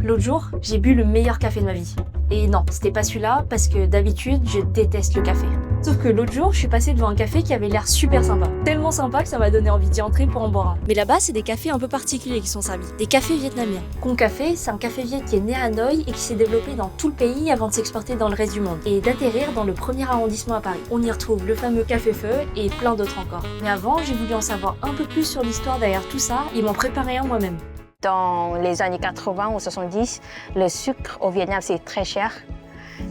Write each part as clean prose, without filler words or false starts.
L'autre jour, j'ai bu le meilleur café de ma vie. Et non, c'était pas celui-là, parce que d'habitude, je déteste le café. Sauf que l'autre jour, je suis passée devant un café qui avait l'air super sympa. Tellement sympa que ça m'a donné envie d'y entrer pour en boire un. Mais là-bas, c'est des cafés un peu particuliers qui sont servis. Des cafés vietnamiens. Con Café, c'est un café viet qui est né à Hanoï et qui s'est développé dans tout le pays avant de s'exporter dans le reste du monde. Et d'atterrir dans le premier arrondissement à Paris. On y retrouve le fameux Café Feu et plein d'autres encore. Mais avant, j'ai voulu en savoir un peu plus sur l'histoire derrière tout ça et m'en préparer un moi-même. Dans les années 80 ou 70, le sucre au Vietnam, c'est très cher.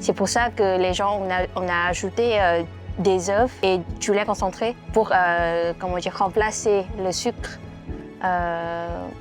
C'est pour ça que les gens, on a ajouté des œufs et du lait concentré pour remplacer le sucre,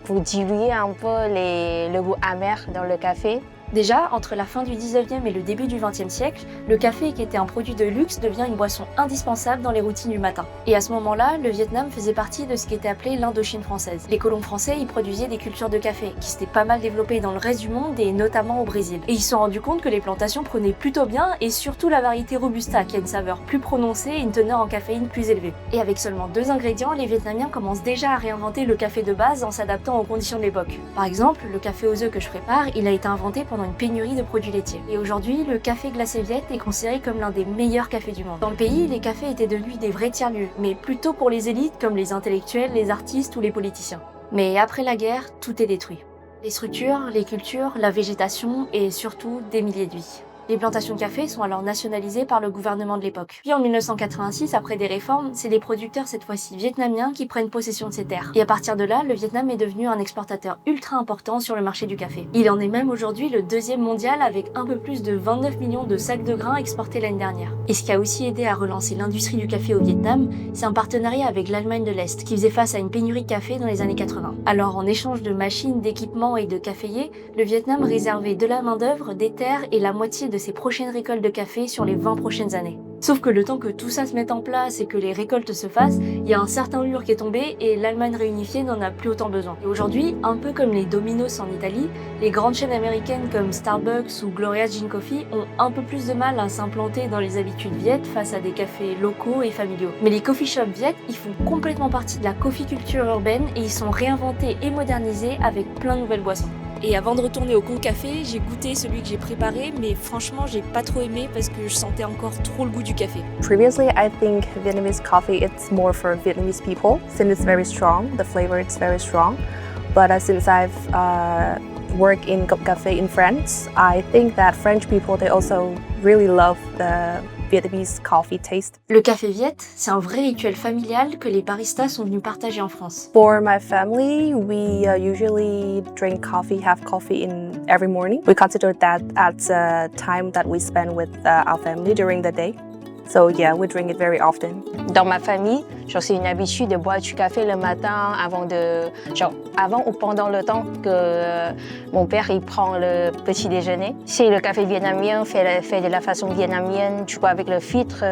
pour diluer un peu le goût amer dans le café. Déjà, entre la fin du 19e et le début du 20e siècle, le café qui était un produit de luxe devient une boisson indispensable dans les routines du matin. Et à ce moment-là, le Vietnam faisait partie de ce qui était appelé l'Indochine française. Les colons français y produisaient des cultures de café, qui s'étaient pas mal développées dans le reste du monde et notamment au Brésil. Et ils se sont rendus compte que les plantations prenaient plutôt bien et surtout la variété Robusta qui a une saveur plus prononcée et une teneur en caféine plus élevée. Et avec seulement 2 ingrédients, les Vietnamiens commencent déjà à réinventer le café de base en s'adaptant aux conditions de l'époque. Par exemple, le café aux œufs que je prépare, il a été inventé pendant une pénurie de produits laitiers. Et aujourd'hui, le café glacé viet est considéré comme l'un des meilleurs cafés du monde. Dans le pays, les cafés étaient devenus des vrais tiers-lieux, mais plutôt pour les élites comme les intellectuels, les artistes ou les politiciens. Mais après la guerre, tout est détruit. Les structures, les cultures, la végétation et surtout des milliers de vies. Les plantations de café sont alors nationalisées par le gouvernement de l'époque. Puis en 1986, après des réformes, c'est les producteurs cette fois-ci vietnamiens qui prennent possession de ces terres. Et à partir de là, le Vietnam est devenu un exportateur ultra important sur le marché du café. Il en est même aujourd'hui le 2e mondial avec un peu plus de 29 millions de sacs de grains exportés l'année dernière. Et ce qui a aussi aidé à relancer l'industrie du café au Vietnam, c'est un partenariat avec l'Allemagne de l'Est qui faisait face à une pénurie de café dans les années 80. Alors en échange de machines, d'équipements et de caféiers, le Vietnam réservait de la main-d'œuvre, des terres et la moitié de ses prochaines récoltes de café sur les 20 prochaines années. Sauf que le temps que tout ça se mette en place et que les récoltes se fassent, il y a un certain mur qui est tombé et l'Allemagne réunifiée n'en a plus autant besoin. Et aujourd'hui, un peu comme les Domino's en Italie, les grandes chaînes américaines comme Starbucks ou Gloria's Gin Coffee ont un peu plus de mal à s'implanter dans les habitudes viettes face à des cafés locaux et familiaux. Mais les coffee shops viettes, ils font complètement partie de la coffee culture urbaine et ils sont réinventés et modernisés avec plein de nouvelles boissons. Et avant de retourner au Con Café, j'ai goûté celui que j'ai préparé, mais franchement, j'ai pas trop aimé parce que je sentais encore trop le goût du café. Previously, I think Vietnamese coffee it's more for Vietnamese people since it's very strong. The flavor is very strong. But since I've worked in cafe in France, I think that French people they also really love the Vietnamese coffee taste. Le café viet, c'est un vrai rituel familial que les baristas sont venus partager en France. For my family, we usually have coffee in every morning. We consider that as a time that we spend with our family during the day. So yeah, we drink it very often. Dans ma famille, c'est une habitude de boire du café le matin avant ou pendant le temps que mon père il prend le petit déjeuner. C'est le café vietnamien fait de la façon vietnamienne, tu vois, avec le filtre,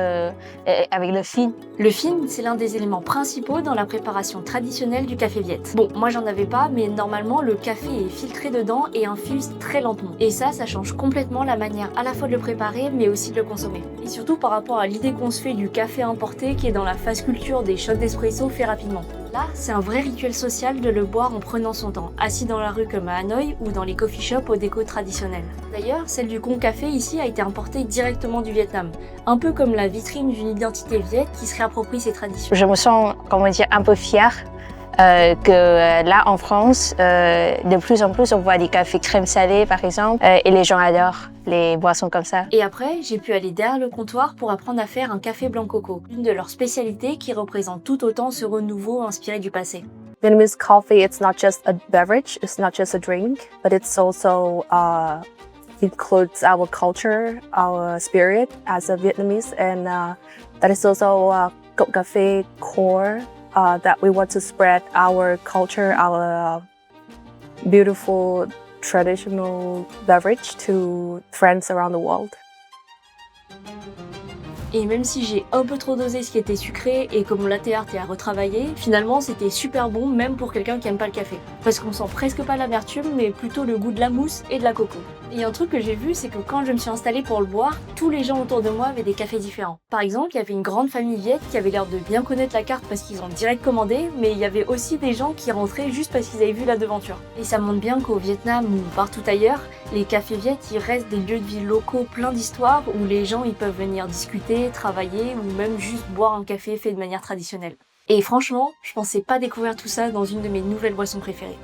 avec le fin. Le fin, c'est l'un des éléments principaux dans la préparation traditionnelle du café viet. Bon, moi j'en avais pas, mais normalement le café est filtré dedans et infuse très lentement. Et ça change complètement la manière à la fois de le préparer, mais aussi de le consommer. Et surtout par rapport à l'idée qu'on se fait du café importé qui est dans la fast culture des shots d'espresso faits rapidement. Là, c'est un vrai rituel social de le boire en prenant son temps, assis dans la rue comme à Hanoï ou dans les coffee shops aux décos traditionnels. D'ailleurs, celle du Con Café ici a été importée directement du Vietnam, un peu comme la vitrine d'une identité viet qui se réapproprie ses traditions. Je me sens, un peu fière que là en France, de plus en plus on voit des cafés crème salée par exemple, et les gens adorent les boissons comme ça. Et après, j'ai pu aller derrière le comptoir pour apprendre à faire un café blanc coco, une de leurs spécialités qui représente tout autant ce renouveau inspiré du passé. Vietnamese coffee, it's not just a beverage, it's not just a drink, but it's also includes our culture, our spirit as a Vietnamese, and that is also Cộng Café core that we want to spread our culture, our beautiful traditional beverage to friends around the world. Et même si j'ai un peu trop dosé ce qui était sucré et que mon latte art est à retravailler, finalement c'était super bon même pour quelqu'un qui aime pas le café. Parce qu'on sent presque pas l'amertume mais plutôt le goût de la mousse et de la coco. Et un truc que j'ai vu, c'est que quand je me suis installée pour le boire, tous les gens autour de moi avaient des cafés différents. Par exemple, il y avait une grande famille viette qui avait l'air de bien connaître la carte parce qu'ils ont direct commandé, mais il y avait aussi des gens qui rentraient juste parce qu'ils avaient vu la devanture. Et ça montre bien qu'au Vietnam ou partout ailleurs, les cafés viettes, ils restent des lieux de vie locaux pleins d'histoires où les gens ils peuvent venir discuter, travailler ou même juste boire un café fait de manière traditionnelle. Et franchement, je pensais pas découvrir tout ça dans une de mes nouvelles boissons préférées.